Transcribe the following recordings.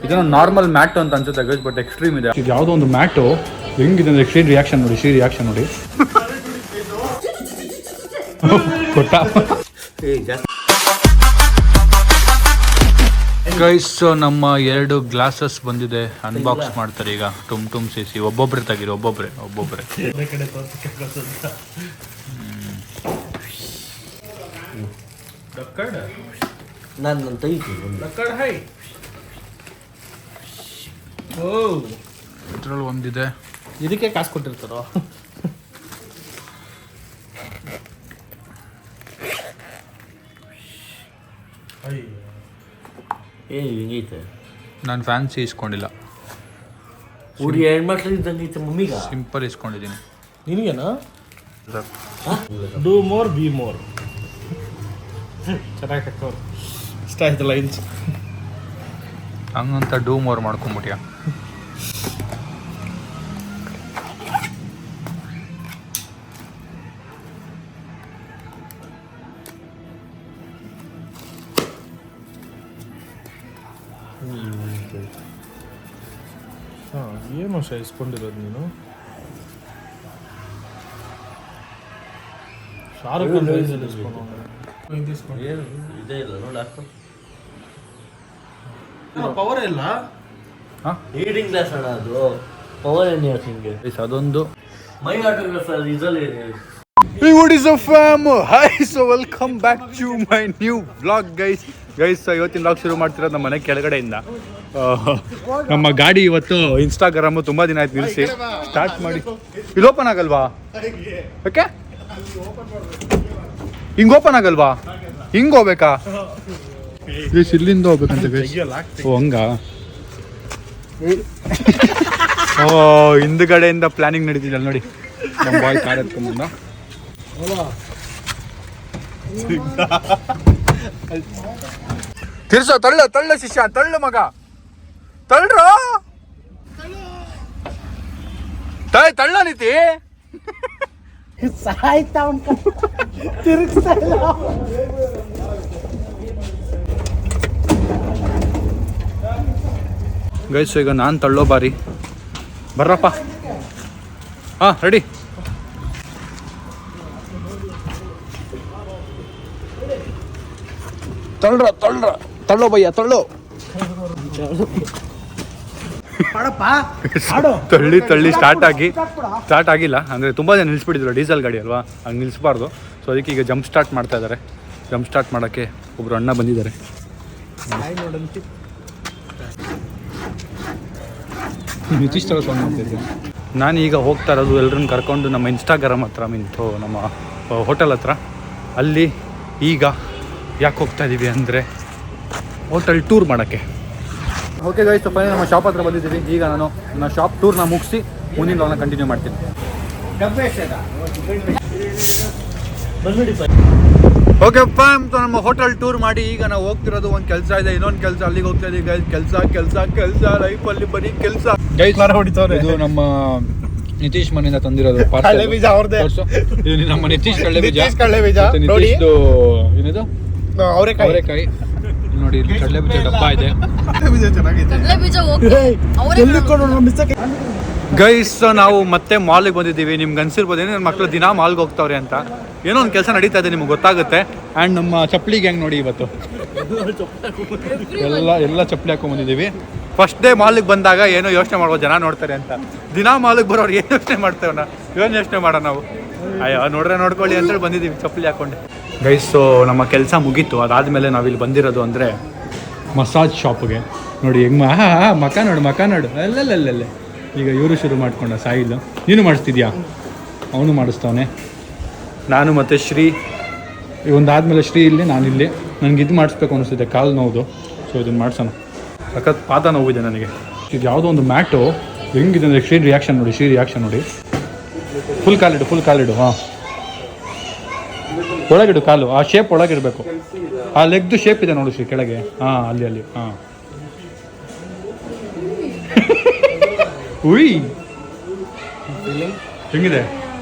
ಇದನ್ನು normal mat ಅಂತ ಅನ್ಸುತ್ತೆ ಗೈಸ್, ಬಟ್ ಎಕ್ಸ್ಟ್ರೀಮ್ ಇದೆ. ಇದು ಯಾವುದೋ ಒಂದು ಮ್ಯಾಟು ಹೆಂಗಿದೆ ಅಂದ್ರೆ ಶ್ರೀ ರಿಯಾಕ್ಷನ್ ನೋಡಿ, ಶ್ರೀ ರಿಯಾಕ್ಷನ್ ನೋಡಿ. ಕೊಟ್ಟ ಗೈಸ್, ನಮ್ಮ 2 ಗ್ಲಾಸಸ್ ಬಂದಿದೆ, ಅನ್ಬಾಕ್ಸ್ ಮಾಡ್ತಾರೆ ಈಗ. ಟುಮ್ ಸೇಸಿ ಒಬ್ಬೊಬ್ರೆ ತೆಗೀರಿ, ಒಬ್ಬೊಬ್ರೆ. ಇದ್ರಲ್ಲಿ ಒಂದಿದೆ, ಇದಕ್ಕೆ ಕಾಸು ಕೊಟ್ಟಿರ್ತಾರೋ. ಹಿಂಗೈತೆ, ನಾನು ಫ್ಯಾನ್ಸಿ ಇಸ್ಕೊಂಡಿಲ್ಲ, ಊರಿ ಹೆಣ್ಮಕ್ಳು ಇದ್ದಂಗೈತೆ ಮಮ್ಮಿಗ. ಸಿಂಪಲ್ ಇಸ್ಕೊಂಡಿದ್ದೀನಿ. ನಿನಗೇನಾ? Do more be more. ಚೆನ್ನಾಗಿ ಕಟ್ಟೋರು ಇಷ್ಟ ಆಯ್ತು ಲೈನ್ಸ್. ಹಂಗಂತ ಡೂ ಮೋರ್ ಮಾಡ್ಕೊಂಬಿಟ್ಯಾ? ಏನು ವರ್ಷ ಇಸ್ಕೊಂಡಿರೋದು ನೀನು? ಶಾರುಖ್ ಖಾನ್ ರೈಸಲ್ಲಿ ಇದೇ ಇಲ್ಲ ನೋಡಿ, ಪವರ್ ಇಲ್ಲ. ರೀಡಿಂಗ್ ಗ್ಲಾಸ್ ಅಣ್ಣ, ಅದು ಪವರ್ ಏನು ಹಿಂಗೆ. ಅದೊಂದು ಮೈ ಆಟೋಗ್ರಾಫರ್ ಇದರಲ್ಲಿ. What is up fam? Hi, so welcome back to my new vlog guys. ಇವತ್ತಿನ ವ್ಲಾಗ್ ಶುರು ಮಾಡ್ತಿರೋದು ನಮ್ಮ ಮನೆ ಕೆಳಗಡೆಯಿಂದ. ನಮ್ಮ ಗಾಡಿ ಇವತ್ತು ಇನ್ಸ್ಟಾಗ್ರಾಮು ತುಂಬ ದಿನ ಆಯ್ತು ನಿಲ್ಲಿಸಿ, ಸ್ಟಾರ್ಟ್ ಮಾಡಿ. ಇಲ್ಲಿ ಓಪನ್ ಆಗಲ್ವಾ? ಓಕೆ, ಹಿಂಗೆ ಓಪನ್ ಆಗಲ್ವಾ? ಹಿಂಗೆ ಹೋಗ್ಬೇಕಾ? ಇಲ್ಲಿಂದ ಹೋಗ್ಬೇಕಂತ ಗೈಸ್. ಓ ಹಂಗ. ಓ ಹಿಂದ್ಗಡೆಯಿಂದ ಪ್ಲಾನಿಂಗ್ ನಡೀತಿದ್ದಲ್ಲ ನೋಡಿ, ನಮ್ಮ ಬಾಯ್ ಕಾರ್ ಎತ್ಕೊಂಡ್ಬಂದ. ತಿರ್ಸೋ, ತಳ್ಳ ಶಿಷ್ಯ, ತಳ್ಳು ಮಗ, ತಳ್ಳ್ರ, ತಳ್ಳ ನೀತಿ. ಗೈಸ್ ಈಗ ನಾನು ತಳ್ಳೋ ಬಾರಿ. ಬರ್ರಪ್ಪ. ಹಾಂ ರೆಡಿ. ತಳ್ಳೋ ಭಯ್ಯ, ತಳ್ಳೋ. ತಳ್ಳಿ ಸ್ಟಾರ್ಟ್ ಆಗಿಲ್ಲ ಅಂದರೆ ತುಂಬ ಜನ ನಿಲ್ಲಿಸ್ಬಿಟ್ಟಿದ್ರು, ಡೀಸೆಲ್ ಗಾಡಿ ಅಲ್ವಾ, ಹಂಗೆ ನಿಲ್ಲಿಸ್ಬಾರ್ದು. ಸೊ ಅದಕ್ಕೆ ಈಗ ಜಂಪ್ ಸ್ಟಾರ್ಟ್ ಮಾಡ್ತಾ ಇದ್ದಾರೆ. ಜಂಪ್ ಸ್ಟಾರ್ಟ್ ಮಾಡೋಕ್ಕೆ ಒಬ್ಬರು ಅಣ್ಣ ಬಂದಿದ್ದಾರೆ. ನಿತೀಶ್ ತರ ಸಾಂಗ್ ಮಾಡ್ತಿದ್ದೆ. ನಾನು ಈಗ ಹೋಗ್ತಾ ಇರೋದು ಎಲ್ಲರನ್ನ ಕರ್ಕೊಂಡು ನಮ್ಮ ಇನ್ಸ್ಟಾಗ್ರಾಮ್ ಹತ್ರ, ನಮ್ಮ ಹೋಟೆಲ್ ಹತ್ರ. ಅಲ್ಲಿ ಈಗ ಯಾಕೆ ಹೋಗ್ತಾ ಇದ್ದೀವಿ ಅಂದರೆ ಹೋಟೆಲ್ ಟೂರ್ ಮಾಡೋಕ್ಕೆ. ಓಕೆ ಗೈಸ್, ಫೈನಲ್ ನಮ್ಮ ಶಾಪ್ ಹತ್ರ ಬಂದಿದ್ದೀವಿ. ಈಗ ನಾನು ನನ್ನ ಶಾಪ್ ಟೂರ್ನ ಮುಗಿಸಿ ಮುಂದಿನ ವ್ಲಾಗ್ನ ಕಂಟಿನ್ಯೂ ಮಾಡ್ತೀನಿ. ಓಕೆ ಫೈಮ್, ನಮ್ಮ ಹೋಟೆಲ್ ಟೂರ್ ಮಾಡಿ ಈಗ ನಾವು ಹೋಗ್ತಿರೋದು. ಒಂದು ಕೆಲಸ ಇದೆ, ಇನ್ನೊಂದು ಕೆಲಸ, ಅಲ್ಲಿಗೆ ಹೋಗ್ತಾ ಇದ್ದೀವಿ ಗೈಸ್. ಕೆಲಸ ಲೈಫಲ್ಲಿ ಬರೀ ಕೆಲಸ. ಇದು ನಮ್ಮ ನಿತೀಶ್ ಮನೆಯಿಂದ ತಂದಿರೋದು ಇದು ನಮ್ಮ ನಿತೀಶ್ ಕಳ್ಳೆ ಬೀಜ. ಏನಿದು ಅವರೆಕಾಯಿ ನೋಡಿ, ಕಡಲೆ ಬೀಜ ಡಬ್ಬ ಇದೆ. ಗೈಸ್ ನಾವು ಮತ್ತೆ ಮಾಲ್ಗೆ ಬಂದಿದ್ದೀವಿ. ನಿಮ್ಗೆ ಅನ್ಸಿರ್ಬೋದು ನನ್ನ ಮಕ್ಕಳು ದಿನ ಮಾಲ್ಗೆ ಹೋಗ್ತಾವ್ರೆ ಅಂತ. ಏನೋ ಒಂದು ಕೆಲಸ ನಡೀತಾ ಇದೆ, ನಿಮ್ಗೆ ಗೊತ್ತಾಗುತ್ತೆ. ಆ್ಯಂಡ್ ನಮ್ಮ ಚಪ್ಪಲಿ ಗ್ಯಾಂಗ್ ನೋಡಿ, ಇವತ್ತು ಎಲ್ಲ ಚಪ್ಪಲಿ ಹಾಕೊಂಡ್ ಬಂದಿದ್ದೀವಿ. ಫಸ್ಟ್ ಡೇ ಮಾಲ್ಗೆ ಬಂದಾಗ ಏನೋ ಯೋಚನೆ ಮಾಡ್ಬೋದು, ಜನ ನೋಡ್ತಾರೆ ಅಂತ. ದಿನ ಮಾಲ್ಗೆ ಬರೋರು ಏನು ಯೋಚನೆ ಮಾಡ್ತೇವೆ ಏನು ಯೋಚನೆ ಮಾಡೋಣ ನಾವು? ಅಯ್ಯೋ ನೋಡ್ಕೊಳ್ಳಿ ಅಂತೇಳಿ ಬಂದಿದ್ದೀವಿ ಚಪ್ಪಲಿ ಹಾಕ್ಕೊಂಡು. ಗೈಸು ನಮ್ಮ ಕೆಲಸ ಮುಗೀತು. ಅದಾದಮೇಲೆ ನಾವಿಲ್ಲಿ ಬಂದಿರೋದು ಅಂದರೆ ಮಸಾಜ್ ಶಾಪ್ಗೆ. ನೋಡಿ ಹೆಂಗೆ ಮಕ ನೋಡು ಅಲ್ಲಲ್ಲಲ್ಲೇ. ಈಗ ಇವರು ಶುರು ಮಾಡ್ಕೊಂಡ ಸಾಯಿಲ್. ನೀನು ಮಾಡಿಸ್ತಿದ್ಯಾ? ಅವನು ಮಾಡಿಸ್ತವನೆ. ನಾನು ಮತ್ತು ಶ್ರೀ ಒಂದಾದಮೇಲೆ ಶ್ರೀ ಇಲ್ಲಿ, ನಾನಿಲ್ಲಿ. ನನಗೆ ಇದು ಮಾಡಿಸ್ಬೇಕು ಅನಿಸ್ತಿದೆ, ಕಾಲು ನೋವುದು. ಸೊ ಇದನ್ನು ಮಾಡಿಸೋಣ. ಸಖತ್ ಪಾದ ನೋವಿದೆ ನನಗೆ. ಇದು ಯಾವುದೋ ಒಂದು ಮ್ಯಾಟು ಹೆಂಗಿದೆ ಅಂದರೆ ಶ್ರೀ ರಿಯಾಕ್ಷನ್ ನೋಡಿ. ಫುಲ್ ಕಾಲಿಡು. ಹಾಂ, ಒಳಗಿಡು ಕಾಲು. ಆ ಶೇಪ್ ಒಳಗಿಡಬೇಕು. ಆ ಲೆಗ್ದು ಶೇಪ್ ಇದೆ ನೋಡು ಶ್ರೀ, ಕೆಳಗೆ. ಹಾಂ, ಅಲ್ಲಿ. ಹಾಂ, ಉಯ್ ಹೆಂಗಿದೆ?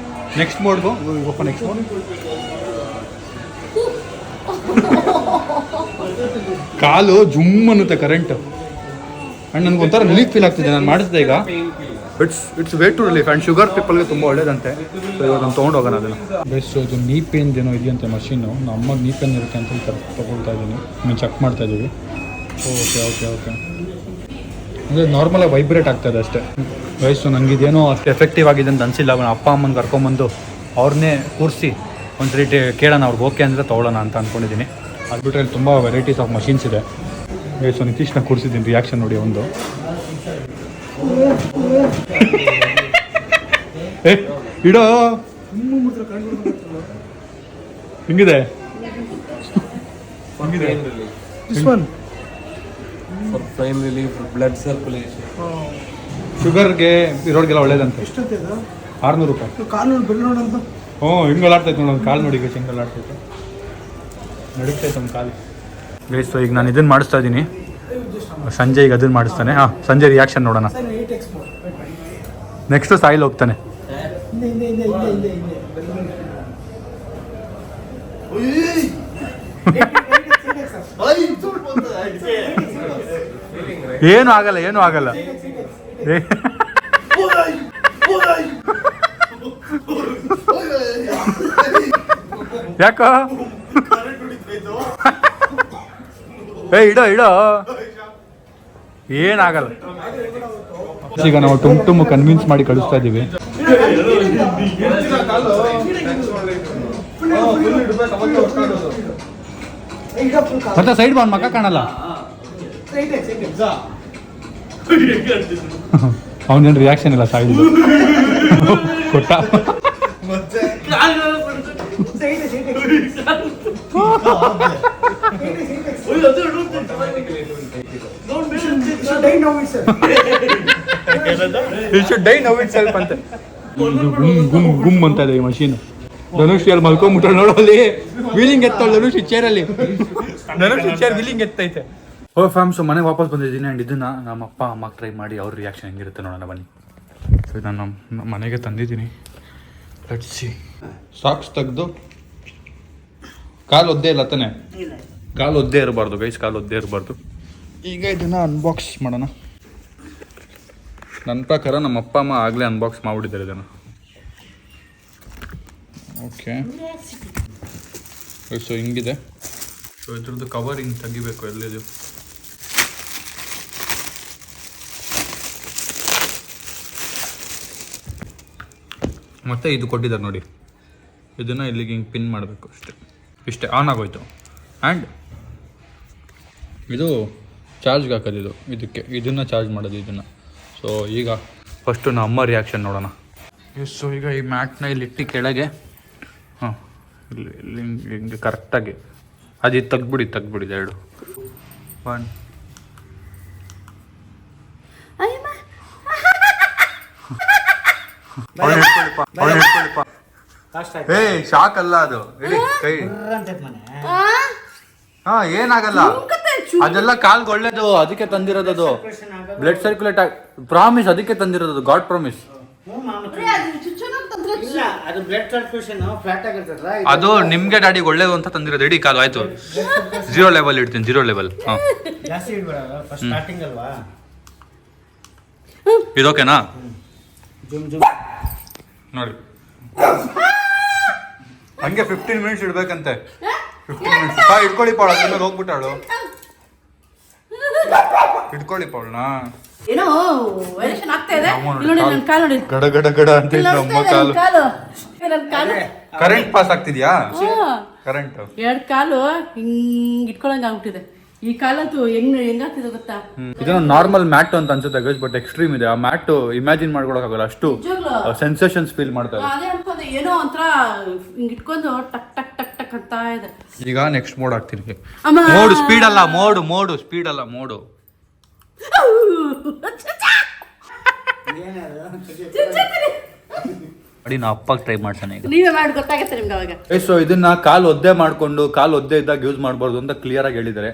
ನೆಕ್ಸ್ಟ್ ಮೋಡ್ಗು ಓಪನ್. Next mode. ಕಾಲು ಜುಮ್ ಅನ್ನುತ್ತೆ ಕರೆಂಟ್. ಆ್ಯಂಡ್ ನನಗೆ ಒಂಥರ ರಿಲೀಫ್ ಫೀಲ್ ಆಗ್ತಿದೆ ನಾನು ಮಾಡಿಸಿದೆ ಈಗ. It's way to relief and sugar ಪೀಪಲ್ಗೆ ತುಂಬ ಒಳ್ಳೇದಂತೆ. ಸೊ ಇವಾಗ ನಾನು ತೊಗೊಂಡು ಹೋಗೋಣ ಅದನ್ನು. ಬೆಸ್ಟ್ ಇದು ನೀ ಪೇನ್ದೇನೋ ಇದೆಯಂತೆ ಮಷೀನು. ನಮ್ಮ ಅಮ್ಮಗೆ ನೀ ಪೇನ್ ಇರುತ್ತೆ ಅಂತ ತೊಗೊಳ್ತಾ ಇದ್ದೀನಿ. ನೀವು ಚೆಕ್ ಮಾಡ್ತಾ ಇದ್ದೀವಿ. ಓಕೆ ಅಂದರೆ ನಾರ್ಮಲಾಗಿ ವೈಬ್ರೇಟ್ ಆಗ್ತಾಯಿದೆ ಅಷ್ಟೇ. ವಯಸ್ಸು ನನಗಿದೇನೋ ಅಷ್ಟು ಎಫೆಕ್ಟಿವ್ ಆಗಿದೆ ಅಂತ ಅನಿಸಿಲ್ಲ. ಅಪ್ಪ ಅಮ್ಮನ ಕರ್ಕೊಂಬಂದು ಅವ್ರನ್ನೇ ಕೂರಿಸಿ ಒಂದು ರೀತಿ ಕೇಳೋಣ, ಅವ್ರಿಗೆ ಓಕೆ ಅಂದರೆ ತೊಗೊಳ್ಳೋಣ ಅಂತ ಅಂದ್ಕೊಂಡಿದ್ದೀನಿ. ಅದು ಬಿಟ್ಟರೆ ಇಲ್ಲಿ ತುಂಬ ವೆರೈಟೀಸ್ ಆಫ್ ಮಷೀನ್ಸ್ ಇದೆ. ಸೊ ನಿತೀಶ್ನ ಕೂರಿಸಿದ್ದೀನಿ, ರಿಯಾಕ್ಷನ್ ನೋಡಿ ಒಂದು. ಇಡೋ ಹಿಂಗಿದೆ pain relief, blood circulation. ಶುಗರ್ಗೆ ಇರೋರಿಗೆಲ್ಲ ಒಳ್ಳೇದಂತೆ. 600 ರೂಪಾಯಿ. ಹ್ಞೂ ಹಿಂಗೆ ಆಡ್ತೈತೆ ನೋಡಿ, ಒಂದು ಕಾಲು ನೋಡಿ ಈಗ ಹಿಂಗೆ ಆಡ್ತೈತೆ, ನಡೀತೈತೆ ಒಂದು ಕಾಲು. ಸೊ ಈಗ ನಾನು ಇದನ್ನು ಮಾಡಿಸ್ತಾ ಇದ್ದೀನಿ, ಸಂಜೆ ಈಗ ಅದನ್ನು ಮಾಡಿಸ್ತಾನೆ. ಹಾಂ, ಸಂಜೆ ರಿಯಾಕ್ಷನ್ ನೋಡೋಣ. ನೆಕ್ಸ್ಟು ಸಾಯಿಲ್ ಹೋಗ್ತಾನೆ. ಏನು ಆಗಲ್ಲ. ಯಾಕೋ ಇಡೋ ಏನಾಗಲ್ಲ. ಈಗ ನಾವು ಟುಮ್ ಕನ್ವಿನ್ಸ್ ಮಾಡಿ ಕಳಿಸ್ತಾ ಇದ್ದೀವಿ. ಮತ್ತೆ ಸೈಡ್ ಬಂದ್ ಮಕ್ಕ ಕಾಣಲ್ಲ. ಅವನೇನು ರಿಯಾಕ್ಷನ್ ಇಲ್ಲ ಸಾಯಿಲ್ ಕೊಟ್ಟ. ಅಂತ ಗುಮ್ ಅಂತ ಇದೆ ಈ ಮಷೀನ್. ಧನುಷ್ ಅಲ್ಲಿ ಮಲ್ಕೊಂಡ್ಬಿಟ್ಟ ನೋಡಲ್ಲಿ, ವೀಲಿಂಗ್ ಎತ್ತಾಳ ಧನುಷ್ ಚೇರಲ್ಲಿ. ಧನುಷ್ ಚೇರ್ ವೀಲಿಂಗ್ ಎತ್ತೈತೆ. ಫ್ಯಾಮ್ಸು ಮನೆಗೆ ವಾಪಸ್ ಬಂದಿದ್ದೀನಿ. ಆ್ಯಂಡ್ ಇದನ್ನು ನಮ್ಮ ಅಪ್ಪ ಅಮ್ಮಗೆ ಟ್ರೈ ಮಾಡಿ ಅವ್ರ ರಿಯಾಕ್ಷನ್ ಹೆಂಗಿರುತ್ತೆ ನೋಡೋಣ ಬನ್ನಿ. ಸೊ ನಾನು ನಮ್ಮ ಮನೆಗೆ ತಂದಿದ್ದೀನಿ. ಲಟ್ಸಿ ಸಾಕ್ಸ್ ತೆಗೆದು ಕಾಲು ಒದ್ದೇ ಇಲ್ಲ ತಾನೆ, ಕಾಲು ಒದ್ದೇ ಇರಬಾರ್ದು ಗೈಸ್, ಕಾಲು ಒದ್ದೇ ಇರಬಾರ್ದು. ಈಗ ಇದನ್ನು ಅನ್ಬಾಕ್ಸ್ ಮಾಡೋಣ. ನನ್ನ ಪ್ರಕಾರ ನಮ್ಮ ಅಪ್ಪ ಅಮ್ಮ ಆಗಲೇ ಅನ್ಬಾಕ್ಸ್ ಮಾಡಿಬಿಟ್ಟಿದ್ದಾರೆ ಇದನ್ನು. ಓಕೆ, ಸೊ ಹಿಂಗಿದೆ. ಸೊ ಇದ್ರದ್ದು ಕವರ್ ಹಿಂಗೆ ತೆಗಿಬೇಕು ಎಲ್ಲಿದು. ಮತ್ತು ಇದು ಕೊಟ್ಟಿದ್ದಾರೆ ನೋಡಿ, ಇದನ್ನು ಇಲ್ಲಿಗೆ ಹಿಂಗೆ ಪಿನ್ ಮಾಡಬೇಕು ಅಷ್ಟೇ. ಇಷ್ಟೇ, ಆನ್ ಆಗೋಯ್ತು. ಆ್ಯಂಡ್ ಇದು ಚಾರ್ಜ್ಗೆ ಹಾಕೋದು, ಇದಕ್ಕೆ ಇದನ್ನು ಚಾರ್ಜ್ ಮಾಡೋದು ಇದನ್ನು. ಸೊ ಈಗ ಫಸ್ಟು ನಮ್ಮ ಅಮ್ಮ ರಿಯಾಕ್ಷನ್ ನೋಡೋಣ. ಸೊ ಈಗ ಈ ಮ್ಯಾಟ್ನ ಇಲ್ಲಿ ಇಟ್ಟು ಕೆಳಗೆ, ಹಾಂ ಇಲ್ಲಿ ಹಿಂಗೆ ಕರೆಕ್ಟಾಗಿ ಅದು ಇದು ತೆಗ್ದ್ಬಿಡಿ 2 1 ಏ ಶಾಕ್ ಅಲ್ಲ ಅದು, ಇಡಿ ಕೈ. ಹಾ ಏನಾಗಲ್ಲ, ಅದೆಲ್ಲ ಕಾಲ್ಗೆ ಒಳ್ಳೇದು, ಅದಕ್ಕೆ ತಂದಿರೋದು. ಅದು ಬ್ಲಡ್ ಸರ್ಕ್ಯುಲೇಟ್ ಪ್ರಾಮಿಸ್, ಅದಕ್ಕೆ ತಂದಿರೋದು, ಗಾಡ್ ಪ್ರಾಮಿಸ್. ಅದು ನಿಮ್ಗೆ ಡ್ಯಾಡಿಗೆ ಒಳ್ಳೇದು ಅಂತ ತಂದಿರೋದು. ಇಡೀ ಕಾಲು ಆಯ್ತು, 0 ಲೆವೆಲ್ ಇಡ್ತೀನಿ, 0 ಲೆವೆಲ್. ಹಾಂ ಇದೋಕೆನಾ ನೋಡಿ. ಹಂಗೆ 15 ಮಿನಿಟ್ಸ್ ಇಡ್ಬೇಕಂತೆ. 15 ಮಿನಿಟ್ಸ್ ಇಟ್ಕೊಳ್ಳಿ ಪಾಳ, ತಿನ್ನೋದು ಹೋಗ್ಬಿಟ್ಟಾಳು. ಇಟ್ಕೊಳ್ಳಿ ಪಾಳನ. ಏನೋ ವೈರೇಷನ್ ಆಗ್ತಾ ಇದೆ. ಇಲ್ಲಿ ನೋಡಿ ನನ್ನ ಕಾಲು ನೋಡಿ, ಗಡ ಗಡ ಗಡ ಅಂತ ನಮ್ಮ ಕಾಲು. ನನ್ನ ಕಾಲು ಕರೆಂಟ್ ಪಾಸ್ ಆಗ್ತಿದ್ಯಾ? ಕರೆಂಟ್ 2 ಕಾಲು ಹಿಂಗ್ ಇಟ್ಕೊಳಂಗ ಆಗ್ಬಿಟ್ಟಿದೆ. ಈ ಕಾಲಂತೂ ಹೆಂಗಾಗ್ತಿದೆ ಗೊತ್ತಾ? ಇದನ್ನ ನಾರ್ಮಲ್ ಮ್ಯಾಟ್ ಅಂತ ಅನ್ಸುತ್ತೆ ಗೈಸ್, ಬಟ್ ಎಕ್ಸ್ಟ್ರೀಮ್ ಇದೆ. ಆ ಮ್ಯಾಟ್ ಇಮ್ಯಾಜಿನ್ ಮಾಡ್ಕೊಳಕ್ಕಾಗಲ್ಲ, ಅಷ್ಟು ಸೆನ್ಸೇಷನ್ಸ್ ಫೀಲ್ ಮಾಡ್ತಾರೆ. ಅದೇ ಅನ್ಕೊಂಡೆ, ಏನೋ ಒಂಥರ ಹಿಂಗ್ ಇಟ್ಕೊಂಡು ಟಕ್ ಟಕ್ ಟಕ್ ಟಕ್ ಅಂತ ಇದೆ. ಈಗ ನೆಕ್ಸ್ಟ್ ಮೋಡ್ ಹಾಕ್ತೀನಿ. ಮೋಡ್ ಸ್ಪೀಡ್ ಅಲ್ಲ, ಮೋಡ್ ಸ್ಪೀಡ್ ಅಲ್ಲ, ಮೋಡು. ನೋಡಿ ನಾ ಅಪ್ಪಾಗ ಟ್ರೈ ಮಾಡ್ತಾನೆ ಈಗ. ನೀವೇ ಮಾಡಿ ಗೊತ್ತಾಗತ್ತೆ ನಿಮ್ಗೆ ಅವಾಗ. ಸೊ ಇದನ್ನ ಕಾಲು ಒದ್ದೆ ಮಾಡ್ಕೊಂಡು, ಕಾಲು ಒದ್ದೆ ಇದ್ದಾಗ ಯೂಸ್ ಮಾಡ್ಬಾರ್ದು ಅಂತ ಕ್ಲಿಯರ್ ಆಗಿ ಹೇಳಿದ್ದಾರೆ.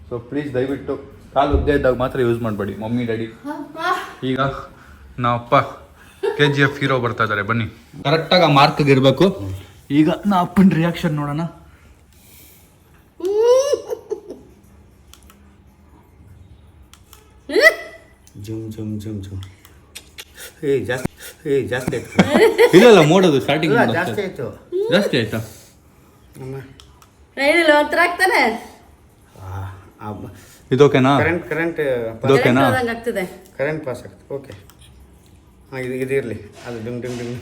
ಸೊ ಪ್ಲೀಸ್ ದಯವಿಟ್ಟು ಕಾಲು ಒದ್ದೆ ಇದ್ದಾಗ ಮಾತ್ರ ಯೂಸ್ ಮಾಡಬೇಡಿ ಮಮ್ಮಿ ಡ್ಯಾಡಿ. ಈಗ ನಾ ಅಪ್ಪ KGF ಹೀರೋ ಬರ್ತಾ ಇದ್ದಾರೆ, ಬನ್ನಿ. ಕರೆಕ್ಟಾಗಿ ಆ ಮಾರ್ಕ್ಗೆ ಇರಬೇಕು. ಈಗ ನಾ ಅಪ್ಪನ ರಿಯಾಕ್ಷನ್ ನೋಡೋಣ. ಜುಮ್ ಜುಮ್ ಜುಮ್ ಜುಮ್ ಜಾಸ್ತಿ ಆಯ್ತು ಇಲ್ಲ ಮೋಡೋದು ಸ್ಟಾರ್ಟಿಂಗ್ ಜಾಸ್ತಿ ಆಯ್ತು ಜಾಸ್ತಿ ಆಯ್ತಾ ಏನಿಲ್ಲ ಒಂಥರ ಆಗ್ತಾನೆ ಇದೋಕೆನಾ ಕರೆಂಟ್ ಇದೋಕೆನಾ ಆಗ್ತಿದೆ. ಕರೆಂಟ್ ಪಾಸ್ ಆಗ್ತದೆ. ಓಕೆ ಹಾಂ ಇದು ಇರಲಿ. ಅದು ಡಿಂಗ್ ಡಿಂಗ್ ಡಿಂಗ್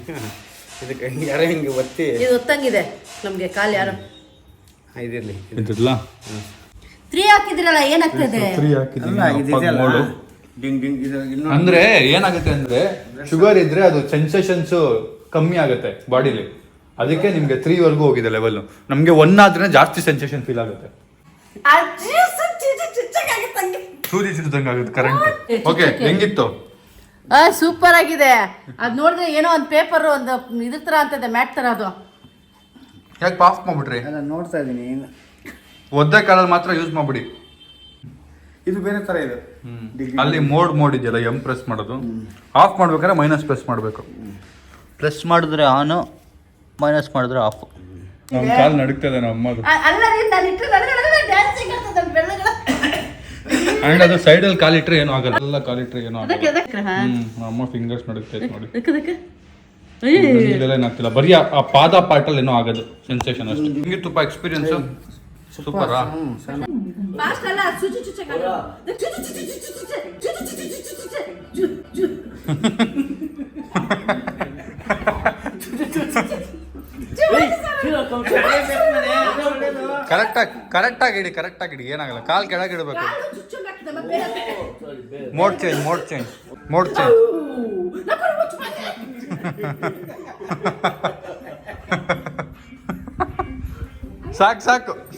ಇದಕ್ಕೆ ಯಾರೋ ಹಿಂಗೆ ಒತ್ತಿ ಇದು ಒತ್ತಂಗಿದೆ ನಮ್ಗೆ ಕಾಲು ಯಾರು ಇದಿರಲಿ. ಇದಿಲ್ಲ 3 ಹಾಕಿದಿರಲ್ಲ ಏನಾಗ್ತದೆ? ಡಿಂಗ್ ಡಿಂಗ್ ಇದು ಇನ್ನೂ ಅಂದ್ರೆ ಏನಾಗುತ್ತೆ ಅಂದ್ರೆ ಶುಗರ್ ಇದ್ರೆ ಅದು ಸೆನ್ಸೇಷನ್ಸ್ ಕಮ್ಮಿ ಆಗುತ್ತೆ ಬಾಡಿಲಿ. ಅದಕ್ಕೆ ನಿಮ್ಗೆ 3 ವರೆಗೂ ಹೋಗಿದೆ ಲೆವೆಲ್. ನಮ್ಗೆ 1 ಆದ್ರೆ ಜಾಸ್ತಿ ಸೆನ್ಸೇಷನ್ ಫೀಲ್ ಆಗುತ್ತೆ. ಸೂಜಿ ಚುಚ್ಚದಂಗೆ ಆಗುತ್ತೆ ಕರೆಂಟ್. ಓಕೆ ಹೆಂಗಿತ್ತು? ಸೂಪರ್ ಆಗಿದೆ. ಅದ್ ನೋಡಿದ್ರೆ ಏನೋ ಒಂದು ಪೇಪರ್ ಒಂದು ಇದ್ರ ತರ ಅಂತದೆ, ಮ್ಯಾಟ್ ತರ. ಅದು ಯಾಕೆ ಆಫ್ ಮಾಡ್ಬಿಟ್ರಿ? ಅಲ್ಲ ನೋಡ್ತಾ ಇದ್ದೀನಿ. ಒದ್ದೆ ಕಾಲಲ್ಲಿ ಮಾತ್ರ ಯೂಸ್ ಮಾಡ್ಬಿಡಿ. ಇದು ಬೇರೆ ಥರ ಇದು. ಅಲ್ಲಿ ಮೋಡ್ ಇದೆಯಲ್ಲ, ಎಂ ಪ್ರೆಸ್ ಮಾಡೋದು. ಆಫ್ ಮಾಡ್ಬೇಕಾದ್ರೆ ಮೈನಸ್ ಪ್ರೆಸ್ ಮಾಡಬೇಕು. ಪ್ರೆಸ್ ಮಾಡಿದ್ರೆ ಆನು, ಮೈನಸ್ ಮಾಡಿದ್ರೆ ಆಫ್. ನಮ್ಮ ಕಾಲು ನಡುಕ್ತದೆ ನಮ್ಮ ಅಮ್ಮದು. ಅಲ್ಲ ನಾನು ಇಟ್ಟು ಡ್ಯಾನ್ಸಿಂಗ್ ಆಗ್ತದೆ ಬೆಳ್ಳಗಳ. ಅಂಡ್ ಅದು ಸೈಡಲ್ಲಿ ಕಾಲಿಟ್ರೆ ಏನೂ ಆಗಲ್ಲ. ಎಲ್ಲ ಕಾಲಿಟ್ರೆ ಏನೂ ಆಗಲ್ಲ. ನಮ್ಮ ಅಮ್ಮ ಫಿಂಗರ್ಸ್ ನಡುಕ್ತೈತೆ ನೋಡಿ. ಇಲ್ಲೆಲ್ಲ ಏನಾಗ್ತಿಲ್ಲ, ಬರೀ ಆ ಪಾದ ಪಾರ್ಟಲ್ಲಿ ಏನೋ ಆಗೋದು ಸೆನ್ಸೇಷನ್ ಅಷ್ಟೇ. ಹಿಂಗೆ ತುಪ್ಪ ಎಕ್ಸ್ಪೀರಿಯನ್ಸ್ ಸೂಪರಾ? ಫಾಸ್ಟ್ ಅಲ್ಲ, ಚುಚ್ಚು ಚುಚ್ಚಗಾಗ. ಕರೆಕ್ಟಾಗಿ ಇಡಿ. ಏನಾಗಲ್ಲ, ಕಾಲ್ ಕೆಳಗೆ ಇಡಬೇಕು. Mode change.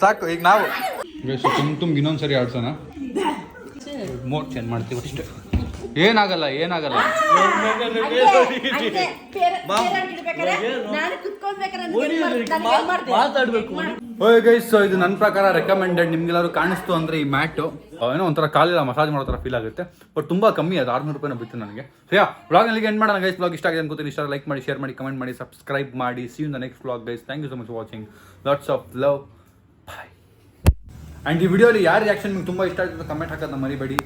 ಸಾಕು. ಈಗ ನಾವು ತುಂಬ ಇನ್ನೊಂದ್ಸರಿ ಆಡ್ಸೋಣ. ಮೋಡ್ ಚೇಂಜ್ ಮಾಡ್ತೀವಿ ಅಷ್ಟೇ. ಏನಾಗಲ್ಲ. ಓಯ್ ಗೈಸ್, ಸೊ ಇದು ನನ್ನ ಪ್ರಕಾರ ರೆಕಮೆಂಡೆಡ್. ನಿಮ್ಗೆಲ್ಲರೂ ಕಾಣಿಸ್ತು ಅಂದ್ರೆ ಈ ಮ್ಯಾಟು ಏನೋ ಒಂಥರ ಕಾಲೆಲ್ಲ ಮಸಾಜ್ ಮಾಡೋ ಥರ ಫೀಲ್ ಆಗುತ್ತೆ. ಬಟ್ ತುಂಬಾ ಕಮ್ಮಿ, ಅದು 600 ರೂಪಾಯಿನ ಬಿತ್ತು ನನಗೆ. ಸೊ ವ್ಲಾಗ್ ಅಲ್ಲಿಗೆ ಎಂಡ್ ಮಾಡೋಣ ಗೈಸ್. ವ್ಲಾಗ್ ಇಷ್ಟ ಆಗಿದೆ ಅನ್ಕೋತೀನಿ. ಇಷ್ಟ ಲೈಕ್ ಮಾಡಿ, ಶೇರ್ ಮಾಡಿ, ಕಮೆಂಟ್ ಮಾಡಿ, ಸಬ್ಸ್ಕ್ರೈಬ್ ಮಾಡಿ. See you in the next vlog guys. Thank you so much for watching. Lots of love. Bye. And ಈ ವಿಡಿಯೋಲಿ ಯಾರು ರಿಯಾಕ್ಷನ್ ನಿಮ್ಗೆ ತುಂಬ ಇಷ್ಟ ಆಗ್ತದೆ ಕಮೆಂಟ್ ಹಾಕೋದನ್ನ ಮರಿಬೇಡಿ.